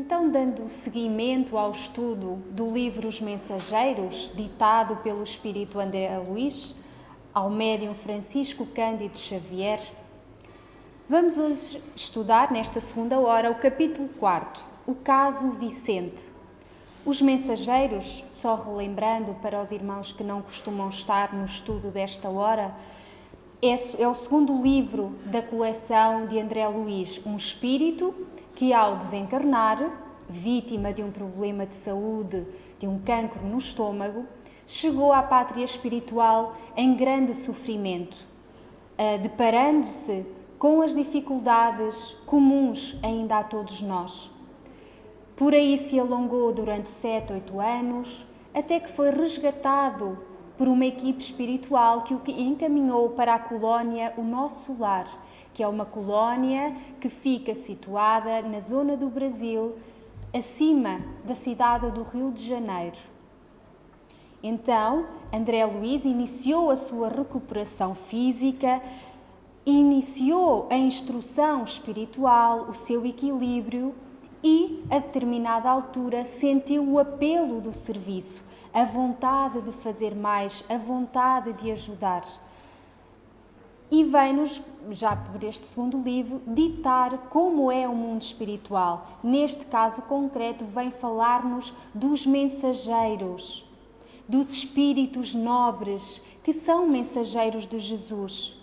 Então, dando seguimento ao estudo do livro Os Mensageiros, ditado pelo Espírito André Luís, ao médium Francisco Cândido Xavier, vamos hoje estudar, nesta segunda hora, o capítulo 4, o caso Vicente. Os Mensageiros, só relembrando para os irmãos que não costumam estar no estudo desta hora, é o segundo livro da coleção de André Luís, um espírito que, ao desencarnar, vítima de um problema de saúde, de um cancro no estômago, chegou à pátria espiritual em grande sofrimento, deparando-se com as dificuldades comuns ainda a todos nós. Por aí se alongou durante 7, 8 anos, até que foi resgatado por uma equipe espiritual que o encaminhou para a colónia O Nosso Lar, que é uma colónia que fica situada na zona do Brasil, acima da cidade do Rio de Janeiro. Então, André Luís iniciou a sua recuperação física, iniciou a instrução espiritual, o seu equilíbrio e, a determinada altura, sentiu o apelo do serviço, a vontade de fazer mais, a vontade de ajudar. E vem-nos, já por este segundo livro, ditar como é o mundo espiritual. Neste caso concreto, vem falar-nos dos mensageiros, dos espíritos nobres, que são mensageiros de Jesus,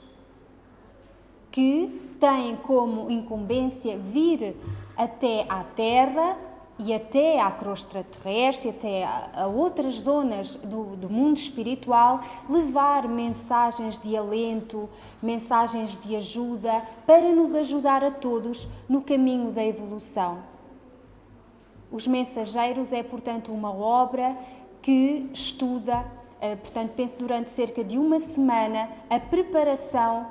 que têm como incumbência vir até à Terra e até à crosta terrestre, até a outras zonas do mundo espiritual, levar mensagens de alento, mensagens de ajuda, para nos ajudar a todos no caminho da evolução. Os Mensageiros é, portanto, uma obra que estuda, portanto, penso durante cerca de uma semana, a preparação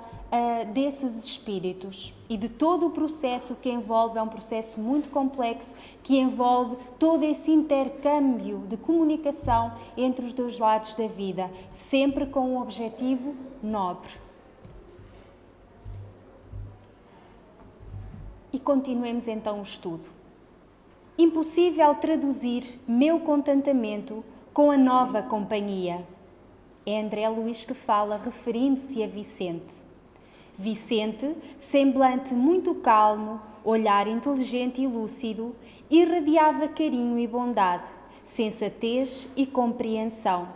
desses espíritos e de todo o processo que envolve, é um processo muito complexo, que envolve todo esse intercâmbio de comunicação entre os dois lados da vida, sempre com um objetivo nobre. E continuemos então o estudo. Impossível traduzir meu contentamento com a nova companhia. É André Luís que fala, referindo-se a Vicente. Vicente, semblante muito calmo, olhar inteligente e lúcido, irradiava carinho e bondade, sensatez e compreensão.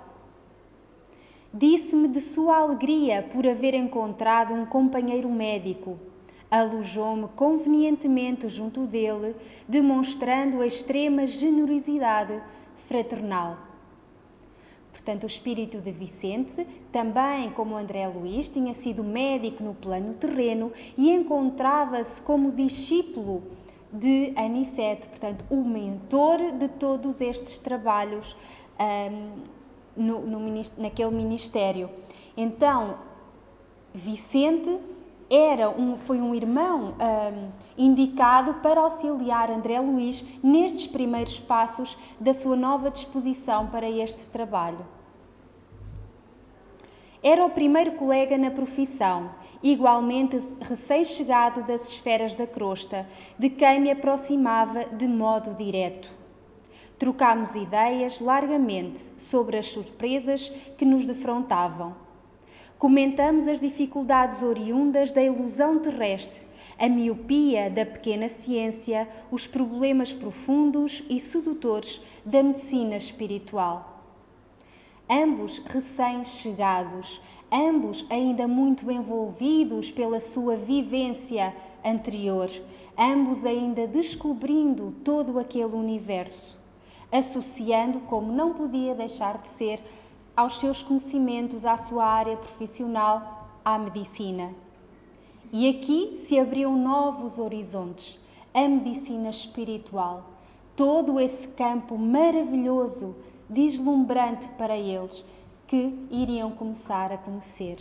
Disse-me de sua alegria por haver encontrado um companheiro médico. Alojou-me convenientemente junto dele, demonstrando a extrema generosidade fraternal. Portanto, o espírito de Vicente, também como André Luís, tinha sido médico no plano terreno e encontrava-se como discípulo de Aniceto, portanto, o mentor de todos estes trabalhos naquele ministério. Então, Vicente foi um irmão indicado para auxiliar André Luís nestes primeiros passos da sua nova disposição para este trabalho. Era o primeiro colega na profissão, igualmente recém-chegado das esferas da crosta, de quem me aproximava de modo direto. Trocámos ideias largamente sobre as surpresas que nos defrontavam. Comentamos as dificuldades oriundas da ilusão terrestre, a miopia da pequena ciência, os problemas profundos e sedutores da medicina espiritual. Ambos recém-chegados, ambos ainda muito envolvidos pela sua vivência anterior, ambos ainda descobrindo todo aquele universo, associando, como não podia deixar de ser, aos seus conhecimentos, à sua área profissional, à medicina. E aqui se abriam novos horizontes, a medicina espiritual, todo esse campo maravilhoso, deslumbrante para eles, que iriam começar a conhecer.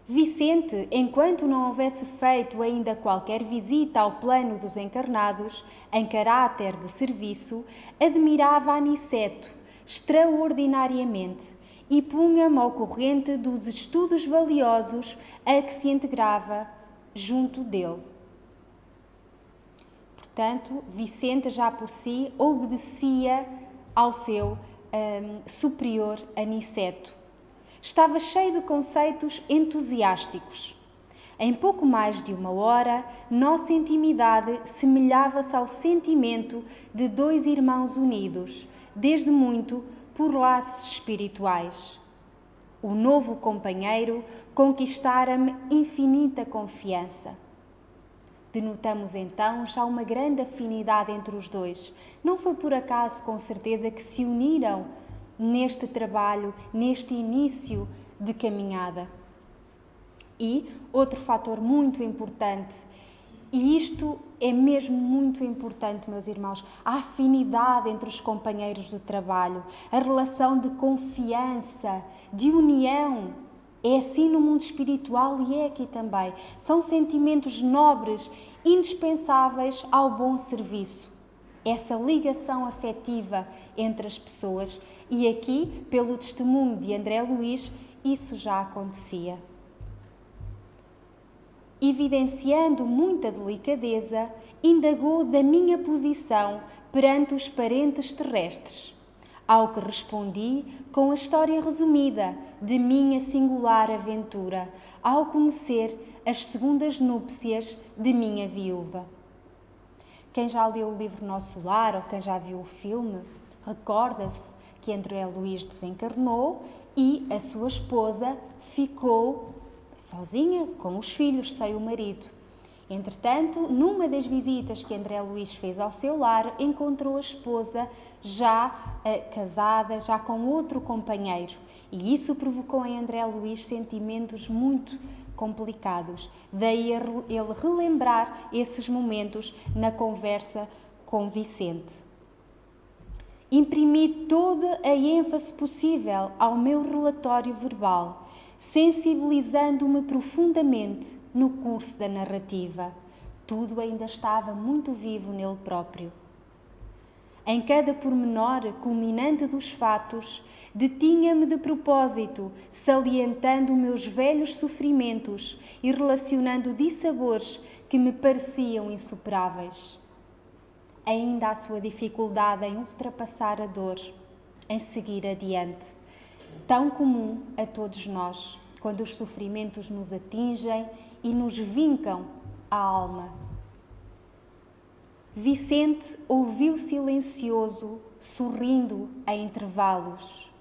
Vicente, enquanto não houvesse feito ainda qualquer visita ao plano dos encarnados, em caráter de serviço, admirava Aniceto extraordinariamente e punha-me ao corrente dos estudos valiosos a que se integrava junto dele. Portanto, Vicente já por si obedecia ao seu superior Aniceto. Estava cheio de conceitos entusiásticos. Em pouco mais de 1 hora, nossa intimidade semelhava-se ao sentimento de 2 irmãos unidos, desde muito, por laços espirituais. O novo companheiro conquistara-me infinita confiança. Denotamos então já uma grande afinidade entre os dois. Não foi por acaso, com certeza, que se uniram neste trabalho, neste início de caminhada. E outro fator muito importante, e isto é mesmo muito importante, meus irmãos, a afinidade entre os companheiros do trabalho, a relação de confiança, de união. É assim no mundo espiritual e é aqui também. São sentimentos nobres, indispensáveis ao bom serviço. Essa ligação afetiva entre as pessoas. E aqui, pelo testemunho de André Luís, isso já acontecia. Evidenciando muita delicadeza, indagou da minha posição perante os parentes terrestres, ao que respondi com a história resumida de minha singular aventura, ao conhecer as segundas núpcias de minha viúva. Quem já leu o livro Nosso Lar ou quem já viu o filme, recorda-se que André Luís desencarnou e a sua esposa ficou sozinha, com os filhos, sem o marido. Entretanto, numa das visitas que André Luís fez ao seu lar, encontrou a esposa já casada, já com outro companheiro. E isso provocou em André Luís sentimentos muito complicados. Daí ele relembrar esses momentos na conversa com Vicente. Imprimi toda a ênfase possível ao meu relatório verbal, sensibilizando-me profundamente no curso da narrativa. Tudo ainda estava muito vivo nele próprio. Em cada pormenor culminante dos fatos, detinha-me de propósito, salientando meus velhos sofrimentos e relacionando dissabores que me pareciam insuperáveis. Ainda a sua dificuldade em ultrapassar a dor, em seguir adiante, tão comum a todos nós, quando os sofrimentos nos atingem e nos vincam a alma. Vicente ouviu silencioso, sorrindo a intervalos.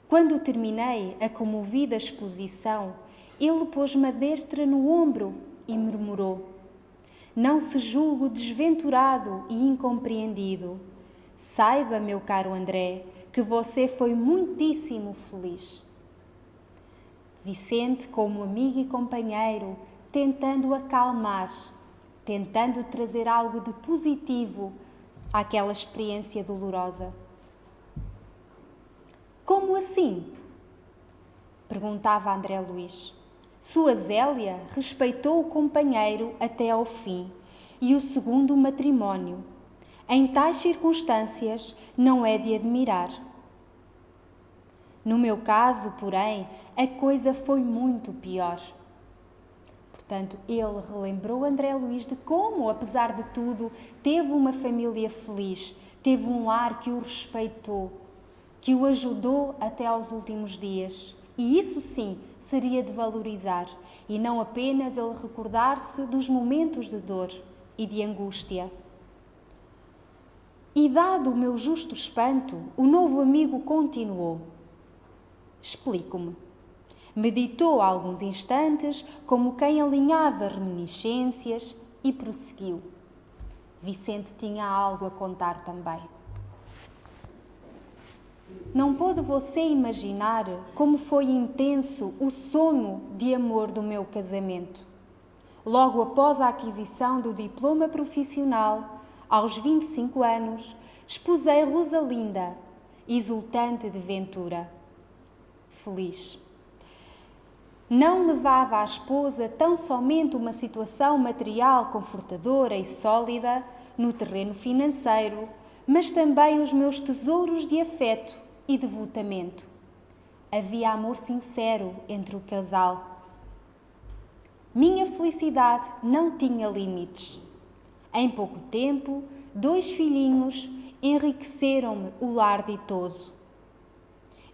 Quando terminei a comovida exposição, ele pôs-me a destra no ombro e murmurou: "Não se julgue desventurado e incompreendido. Saiba, meu caro André, que você foi muitíssimo feliz." Vicente, como amigo e companheiro, tentando acalmar, tentando trazer algo de positivo àquela experiência dolorosa. "Como assim?" perguntava André Luís. Sua Zélia respeitou o companheiro até ao fim e o segundo matrimónio. Em tais circunstâncias, não é de admirar. No meu caso, porém, a coisa foi muito pior. Portanto, ele relembrou André Luís de como, apesar de tudo, teve uma família feliz, teve um lar que o respeitou, que o ajudou até aos últimos dias. E isso sim seria de valorizar, e não apenas ele recordar-se dos momentos de dor e de angústia. E dado o meu justo espanto, o novo amigo continuou: "Explico-me." Meditou alguns instantes, como quem alinhava reminiscências, e prosseguiu. Vicente tinha algo a contar também. "Não pode você imaginar como foi intenso o sonho de amor do meu casamento. Logo após a aquisição do diploma profissional, aos 25 anos, esposei Rosalinda, exultante de ventura. Feliz. Não levava à esposa tão somente uma situação material confortadora e sólida no terreno financeiro, mas também os meus tesouros de afeto e devotamento. Havia amor sincero entre o casal. Minha felicidade não tinha limites. Em pouco tempo, 2 filhinhos enriqueceram-me o lar ditoso.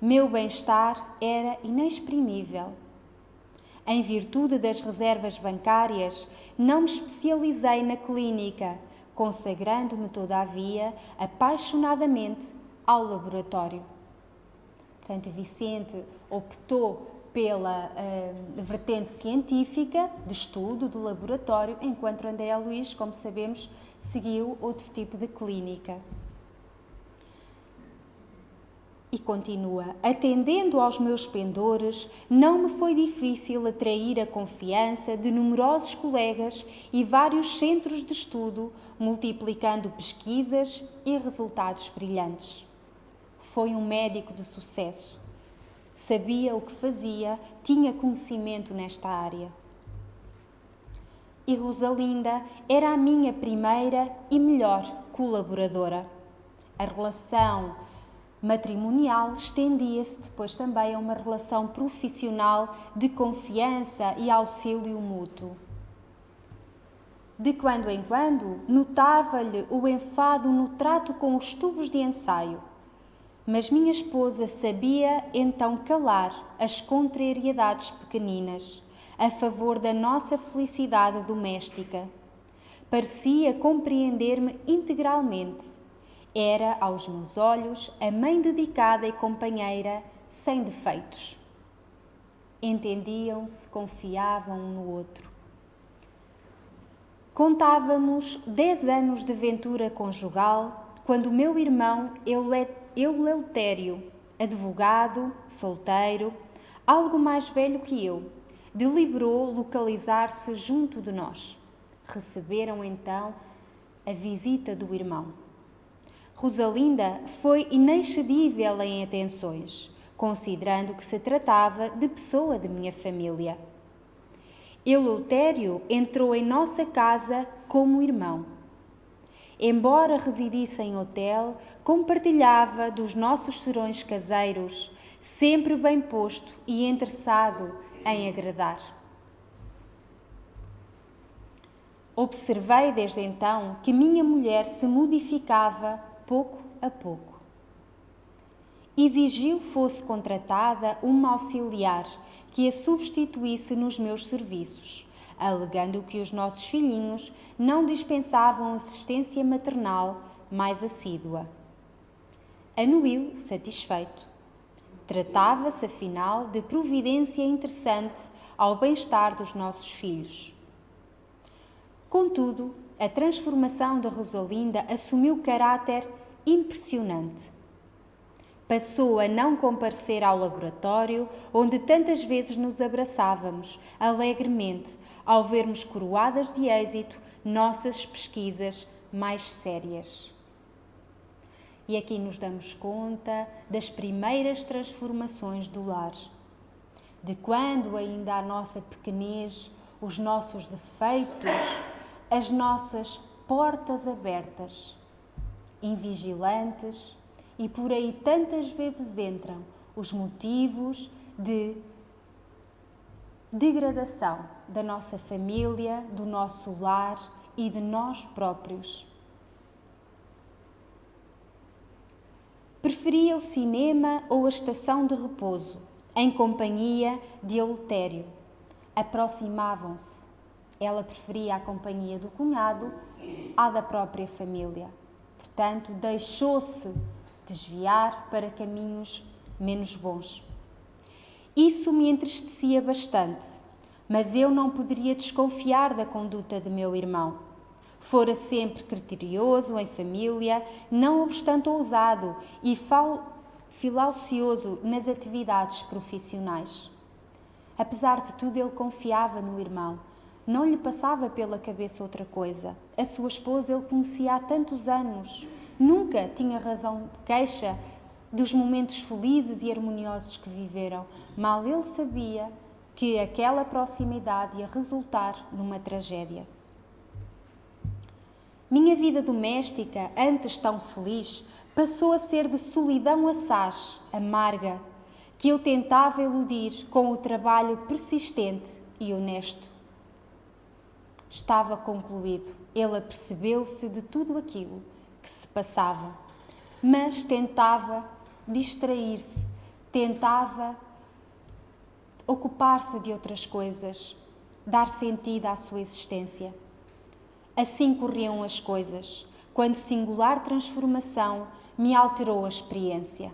Meu bem-estar era inexprimível. Em virtude das reservas bancárias, não me especializei na clínica, consagrando-me, todavia, apaixonadamente ao laboratório. Portanto, Vicente optou pela vertente científica, de estudo, de laboratório, enquanto André Luís, como sabemos, seguiu outro tipo de clínica. E continua: atendendo aos meus pendores, não me foi difícil atrair a confiança de numerosos colegas e vários centros de estudo, multiplicando pesquisas e resultados brilhantes. Foi um médico de sucesso. Sabia o que fazia, tinha conhecimento nesta área. E Rosalinda era a minha primeira e melhor colaboradora. A relação matrimonial estendia-se depois também a uma relação profissional de confiança e auxílio mútuo. De quando em quando, notava-lhe o enfado no trato com os tubos de ensaio, mas minha esposa sabia então calar as contrariedades pequeninas a favor da nossa felicidade doméstica. Parecia compreender-me integralmente. Era, aos meus olhos, a mãe dedicada e companheira, sem defeitos. Entendiam-se, confiavam um no outro. Contávamos 10 anos de ventura conjugal quando o meu irmão Eleutério, advogado, solteiro, algo mais velho que eu, deliberou localizar-se junto de nós. Receberam então a visita do irmão. Rosalinda foi inexcedível em atenções, considerando que se tratava de pessoa de minha família. Eleutério entrou em nossa casa como irmão. Embora residisse em hotel, compartilhava dos nossos serões caseiros, sempre bem posto e interessado em agradar. Observei desde então que minha mulher se modificava pouco a pouco. Exigiu fosse contratada uma auxiliar que a substituísse nos meus serviços, alegando que os nossos filhinhos não dispensavam assistência maternal mais assídua. Anuiu satisfeito. Tratava-se, afinal, de providência interessante ao bem-estar dos nossos filhos. Contudo, a transformação de Rosalinda assumiu caráter impressionante. Passou a não comparecer ao laboratório, onde tantas vezes nos abraçávamos, alegremente, ao vermos coroadas de êxito nossas pesquisas mais sérias. E aqui nos damos conta das primeiras transformações do lar. De quando ainda a nossa pequenez, os nossos defeitos, as nossas portas abertas, invigilantes, e por aí tantas vezes entram os motivos de degradação da nossa família, do nosso lar e de nós próprios. Preferia o cinema ou a estação de repouso, em companhia de Eleutério. Aproximavam-se. Ela preferia a companhia do cunhado à da própria família. Portanto, deixou-se desviar para caminhos menos bons. Isso me entristecia bastante, mas eu não poderia desconfiar da conduta de meu irmão. Fora sempre criterioso em família, não obstante ousado e filaucioso nas atividades profissionais. Apesar de tudo, ele confiava no irmão. Não lhe passava pela cabeça outra coisa. A sua esposa ele conhecia há tantos anos. Nunca tinha razão de queixa dos momentos felizes e harmoniosos que viveram. Mal ele sabia que aquela proximidade ia resultar numa tragédia. Minha vida doméstica, antes tão feliz, passou a ser de solidão assaz, amarga, que eu tentava eludir com o trabalho persistente e honesto. Estava concluído. Ele apercebeu-se de tudo aquilo que se passava, mas tentava distrair-se, tentava ocupar-se de outras coisas, dar sentido à sua existência. Assim corriam as coisas, quando singular transformação me alterou a experiência.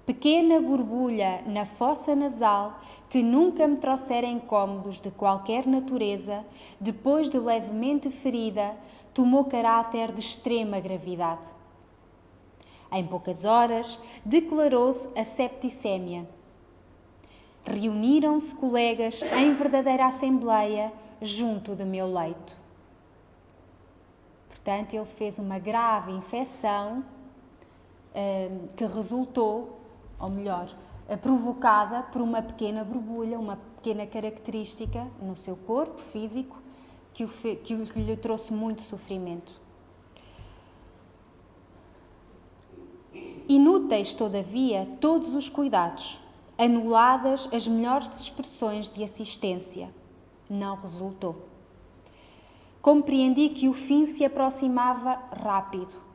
Pequena borbulha na fossa nasal que nunca me trouxera incômodos de qualquer natureza, depois de levemente ferida, tomou caráter de extrema gravidade. Em poucas horas, declarou-se a septicémia. Reuniram-se colegas em verdadeira assembleia junto do meu leito. Portanto, ele fez uma grave infecção que resultou, ou melhor, provocada por uma pequena borbulha, uma pequena característica no seu corpo físico que lhe trouxe muito sofrimento. Inúteis, todavia, todos os cuidados, anuladas as melhores expressões de assistência. Não resultou. Compreendi que o fim se aproximava rápido.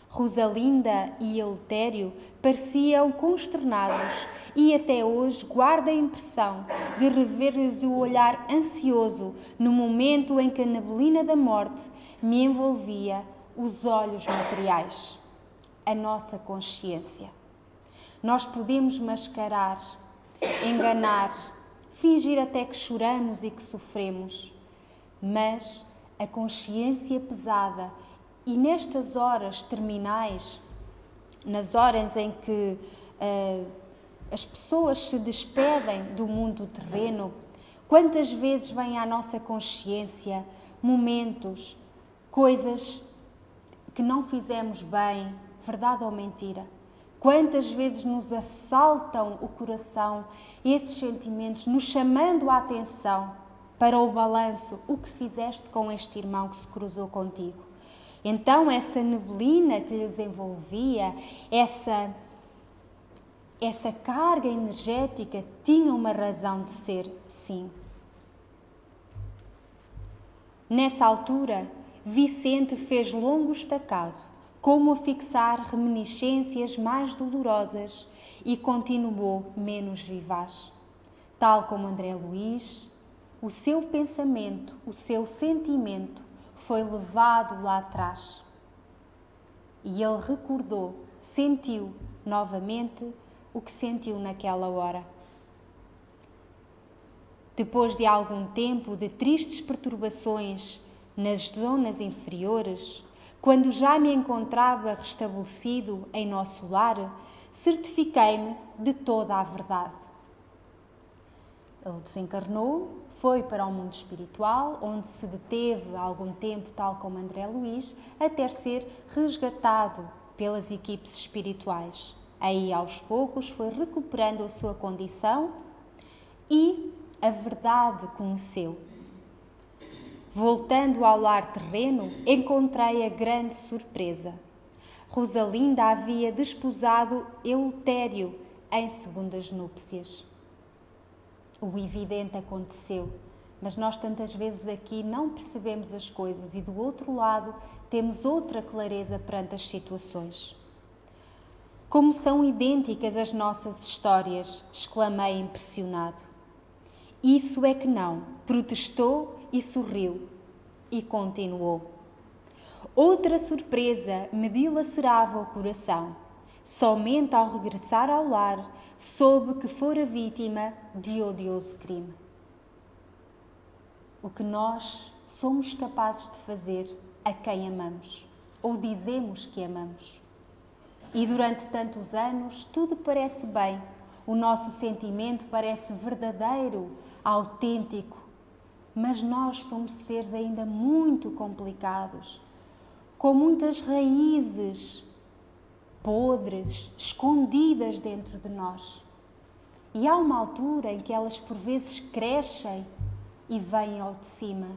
Rosalinda e Eleutério pareciam consternados e até hoje guardo a impressão de rever-lhes o olhar ansioso no momento em que a neblina da morte me envolvia os olhos materiais, a nossa consciência. Nós podemos mascarar, enganar, fingir até que choramos e que sofremos, mas a consciência pesada e nestas horas terminais, nas horas em que as pessoas se despedem do mundo terreno, quantas vezes vêm à nossa consciência momentos, coisas que não fizemos bem, verdade ou mentira? Quantas vezes nos assaltam o coração esses sentimentos, nos chamando a atenção para o balanço, o que fizeste com este irmão que se cruzou contigo? Então, essa neblina que lhes envolvia, essa carga energética tinha uma razão de ser, sim. Nessa altura, Vicente fez longo estacado, como a fixar reminiscências mais dolorosas, e continuou menos vivaz. Tal como André Luís, o seu pensamento, o seu sentimento foi levado lá atrás. E ele recordou, sentiu novamente o que sentiu naquela hora. Depois de algum tempo de tristes perturbações nas zonas inferiores, quando já me encontrava restabelecido em nosso lar, certifiquei-me de toda a verdade. Ele desencarnou, foi para o mundo espiritual, onde se deteve algum tempo, tal como André Luís, até ser resgatado pelas equipes espirituais. Aí, aos poucos, foi recuperando a sua condição e a verdade conheceu. Voltando ao lar terreno, encontrei a grande surpresa. Rosalinda havia desposado Eleutério em segundas núpcias. O evidente aconteceu, mas nós tantas vezes aqui não percebemos as coisas e do outro lado temos outra clareza perante as situações. Como são idênticas as nossas histórias, exclamei impressionado. Isso é que não, protestou e sorriu, e continuou. Outra surpresa me dilacerava o coração. Somente ao regressar ao lar, soube que fora vítima de odioso crime. O que nós somos capazes de fazer a quem amamos, ou dizemos que amamos. E durante tantos anos tudo parece bem, o nosso sentimento parece verdadeiro, autêntico, mas nós somos seres ainda muito complicados, com muitas raízes podres, escondidas dentro de nós. E há uma altura em que elas por vezes crescem e vêm ao de cima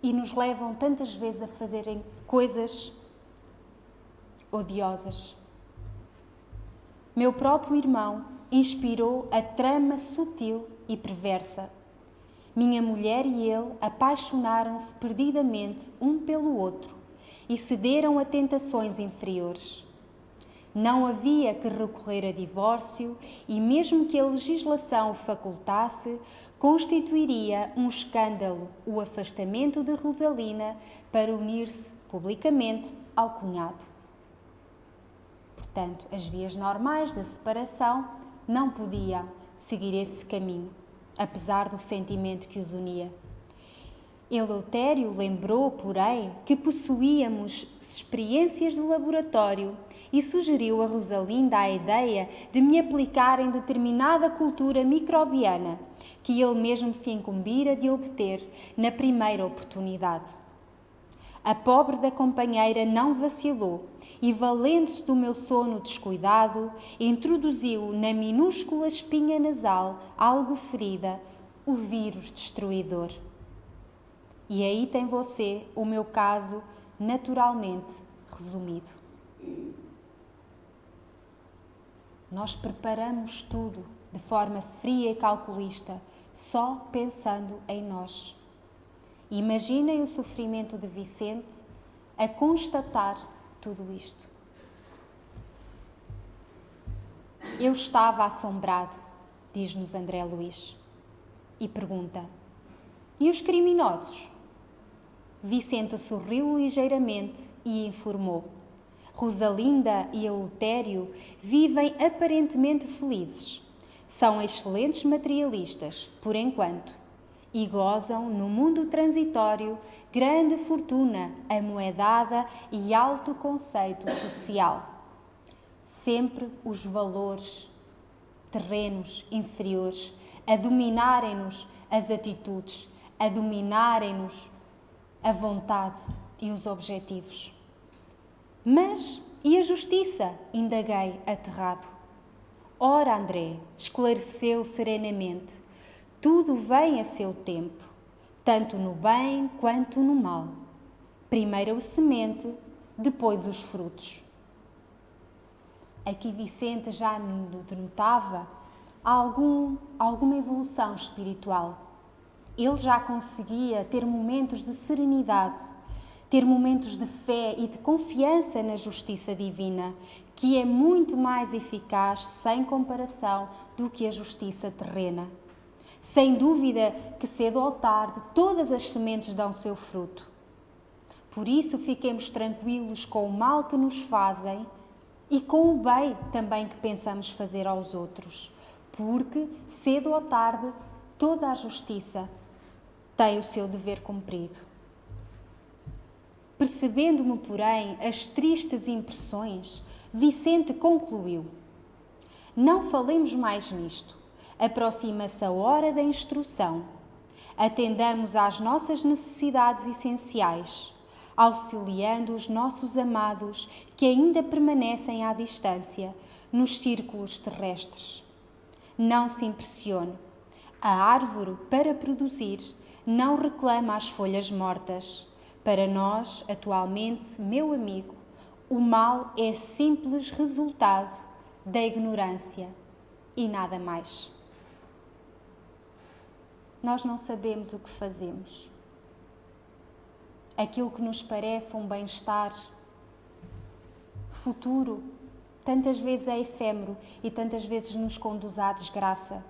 e nos levam tantas vezes a fazerem coisas odiosas. Meu próprio irmão inspirou a trama sutil e perversa. minha mulher e ele apaixonaram-se perdidamente um pelo outro e cederam a tentações inferiores. Não havia que recorrer a divórcio e, mesmo que a legislação o facultasse, constituiria um escândalo o afastamento de Rosalina para unir-se publicamente ao cunhado. Portanto, as vias normais da separação não podiam seguir esse caminho, apesar do sentimento que os unia. Eleutério lembrou, porém, que possuíamos experiências de laboratório e sugeriu a Rosalinda a ideia de me aplicar em determinada cultura microbiana, que ele mesmo se incumbira de obter na primeira oportunidade. A pobre da companheira não vacilou e, valendo-se do meu sono descuidado, introduziu na minúscula espinha nasal, algo ferida, o vírus destruidor. E aí tem você o meu caso naturalmente resumido. Nós preparamos tudo de forma fria e calculista, só pensando em nós. Imaginem o sofrimento de Vicente a constatar tudo isto. Eu estava assombrado, diz-nos André Luís, e pergunta: e os criminosos? Vicente sorriu ligeiramente e informou: Rosalinda e Eleutério vivem aparentemente felizes. São excelentes materialistas, por enquanto, e gozam no mundo transitório grande fortuna, amoedada e alto conceito social. Sempre os valores terrenos inferiores a dominarem-nos as atitudes, a dominarem-nos a vontade e os objetivos. Mas e a justiça? Indaguei, aterrado. Ora, André, esclareceu serenamente, tudo vem a seu tempo, tanto no bem quanto no mal. Primeiro a semente, depois os frutos. Aqui Vicente já denotava alguma evolução espiritual. Ele já conseguia ter momentos de serenidade, ter momentos de fé e de confiança na justiça divina, que é muito mais eficaz, sem comparação, do que a justiça terrena. Sem dúvida que cedo ou tarde todas as sementes dão seu fruto. Por isso fiquemos tranquilos com o mal que nos fazem e com o bem também que pensamos fazer aos outros, porque cedo ou tarde toda a justiça tem o seu dever cumprido. Percebendo-me, porém, as tristes impressões, Vicente concluiu: não falemos mais nisto. Aproxima-se a hora da instrução. Atendamos às nossas necessidades essenciais, auxiliando os nossos amados que ainda permanecem à distância, nos círculos terrestres. Não se impressione. A árvore, para produzir, não reclama as folhas mortas. Para nós, atualmente, meu amigo, o mal é simples resultado da ignorância e nada mais. Nós não sabemos o que fazemos. Aquilo que nos parece um bem-estar futuro, tantas vezes é efêmero e tantas vezes nos conduz à desgraça.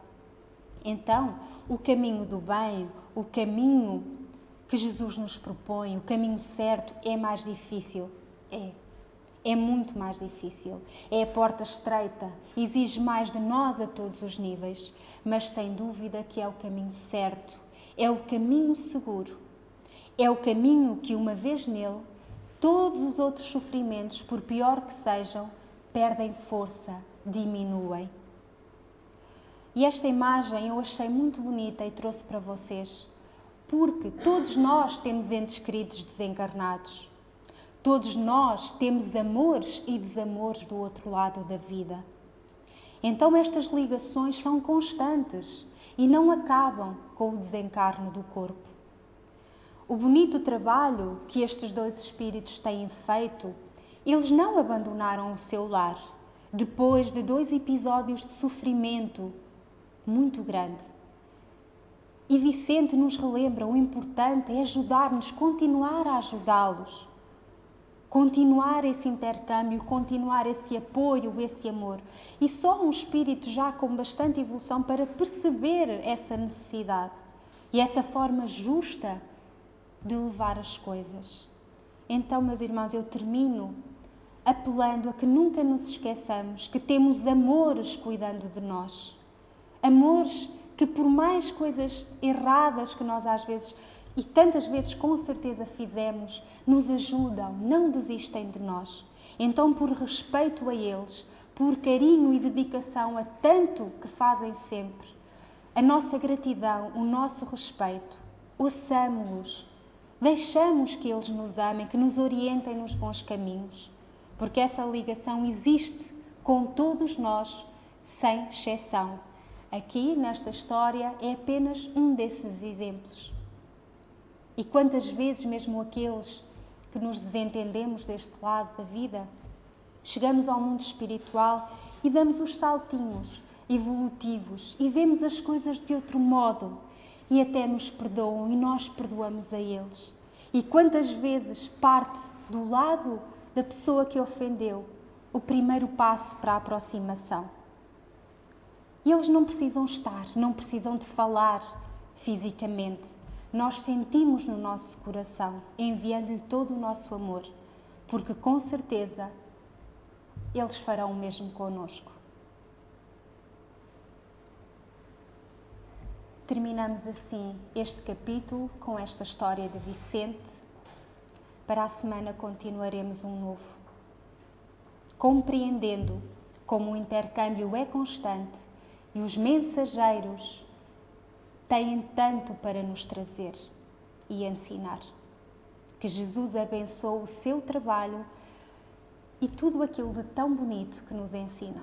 Então, o caminho do bem, o caminho que Jesus nos propõe, o caminho certo, é mais difícil. É muito mais difícil. É a porta estreita, exige mais de nós a todos os níveis, mas sem dúvida que é o caminho certo, é o caminho seguro. É o caminho que, uma vez nele, todos os outros sofrimentos, por pior que sejam, perdem força, diminuem. E esta imagem eu achei muito bonita e trouxe para vocês, porque todos nós temos entes queridos desencarnados. Todos nós temos amores e desamores do outro lado da vida. Então estas ligações são constantes e não acabam com o desencarne do corpo. O bonito trabalho que estes dois espíritos têm feito, eles não abandonaram o seu lar, depois de 2 episódios de sofrimento muito grande. E Vicente nos relembra: o importante é ajudar-nos, continuar a ajudá-los. Continuar esse intercâmbio, continuar esse apoio, esse amor. E só um espírito já com bastante evolução para perceber essa necessidade e essa forma justa de levar as coisas. Então, meus irmãos, eu termino apelando a que nunca nos esqueçamos que temos amores cuidando de nós. Amores que, por mais coisas erradas que nós às vezes e tantas vezes com certeza fizemos, nos ajudam, não desistem de nós. Então, por respeito a eles, por carinho e dedicação a tanto que fazem sempre, a nossa gratidão, o nosso respeito, ouçamo-los, deixamos que eles nos amem, que nos orientem nos bons caminhos, porque essa ligação existe com todos nós, sem exceção. Aqui, nesta história, é apenas um desses exemplos. E quantas vezes, mesmo aqueles que nos desentendemos deste lado da vida, chegamos ao mundo espiritual e damos os saltinhos evolutivos e vemos as coisas de outro modo e até nos perdoam e nós perdoamos a eles. E quantas vezes parte do lado da pessoa que ofendeu o primeiro passo para a aproximação. E eles não precisam estar, não precisam de falar fisicamente. Nós sentimos no nosso coração, enviando-lhe todo o nosso amor, porque com certeza eles farão o mesmo conosco. Terminamos assim este capítulo com esta história de Vicente. Para a semana continuaremos um novo, compreendendo como o intercâmbio é constante e os mensageiros têm tanto para nos trazer e ensinar. Que Jesus abençoe o seu trabalho e tudo aquilo de tão bonito que nos ensina.